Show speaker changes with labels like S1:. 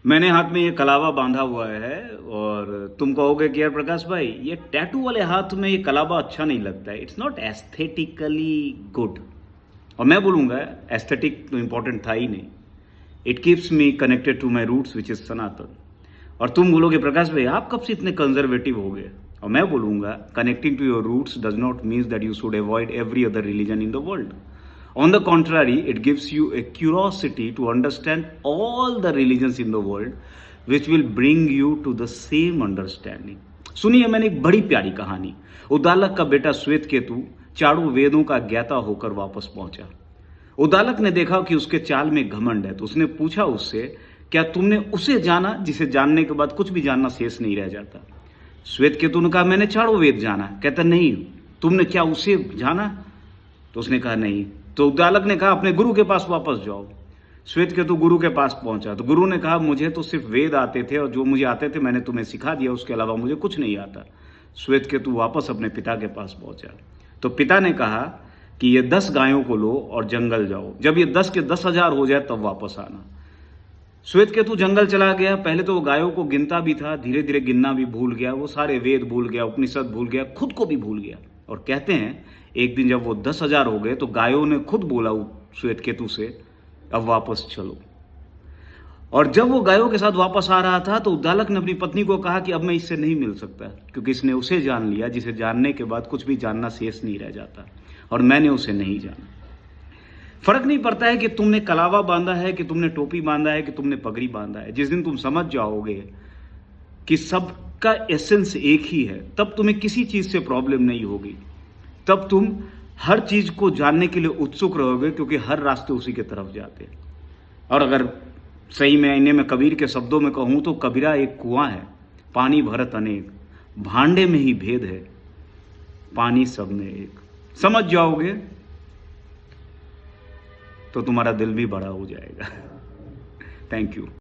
S1: मैंने हाथ में ये कलावा बांधा हुआ है और तुम कहोगे कि यार प्रकाश भाई ये टैटू वाले हाथ में ये कलावा अच्छा नहीं लगता है, इट्स नॉट एस्थेटिकली गुड। और मैं बोलूँगा एस्थेटिक तो इम्पोर्टेंट था ही नहीं, it keeps me connected to my roots which is Sanatan. और तुम बोलोगे प्रकाश भाई आप कब से इतने कंजर्वेटिव हो गए, और मैं बोलूँगा connecting to your roots does not means that you should avoid every other religion in the world. On the contrary, it gives you a curiosity to understand all the religions in the world, which will bring you to the same understanding. सुनिए, मैंने एक बड़ी प्यारी कहानी। उद्दालक का बेटा श्वेत केतु चारों वेदों का ज्ञाता होकर वापस पहुंचा। उद्दालक ने देखा कि उसके चाल में घमंड है, तो उसने पूछा उससे, क्या तुमने उसे जाना जिसे जानने के बाद कुछ भी जानना शेष नहीं रह जाता? श्वेत केतु ने कहा, मैंने चारों वेद जाना। कहता, नहीं, तुमने क्या उसे जाना? तो उसने कहा, नहीं। तो उद्दालक ने कहा, अपने गुरु के पास वापस जाओ। श्वेत केतु गुरु के पास पहुंचा तो गुरु ने कहा, मुझे तो सिर्फ वेद आते थे और जो मुझे आते थे मैंने तुम्हें सिखा दिया, उसके अलावा मुझे कुछ नहीं आता। श्वेत केतु वापस अपने पिता के पास पहुंचा तो पिता ने कहा कि ये 10 गायों को लो और जंगल जाओ, जब ये 10 के 10,000 हो जाए तब वापस आना। श्वेत केतु जंगल चला गया। पहले तो वो गायों को गिनता भी था, धीरे धीरे गिनना भी भूल गया, वो सारे वेद भूल गया, उपनिषद भूल गया, खुद को भी भूल गया। और कहते हैं एक दिन जब वो 10,000 हो गए तो गायों ने खुद बोला श्वेत केतु से, अब वापस चलो। और जब वो गायों के साथ वापस आ रहा था तो उद्दालक ने अपनी पत्नी को कहा कि अब मैं इससे नहीं मिल सकता, क्योंकि इसने उसे जान लिया जिसे जानने के बाद कुछ भी जानना शेष नहीं रह जाता, और मैंने उसे नहीं जाना। फर्क नहीं पड़ता है कि तुमने कलावा बांधा है, कि तुमने टोपी बांधा है, कि तुमने पगड़ी बांधा है। जिस दिन तुम समझ जाओगे कि सबका एसेंस एक ही है, तब तुम्हें किसी चीज से प्रॉब्लम नहीं होगी। तब तुम हर चीज को जानने के लिए उत्सुक रहोगे, क्योंकि हर रास्ते उसी की तरफ जाते हैं। और अगर सही में इन्हें मैं कबीर के शब्दों में कहूं तो कबीरा एक कुआं है, पानी भरत अनेक, भांडे में ही भेद है, पानी सब में एक। समझ जाओगे तो तुम्हारा दिल भी बड़ा हो जाएगा। Thank you.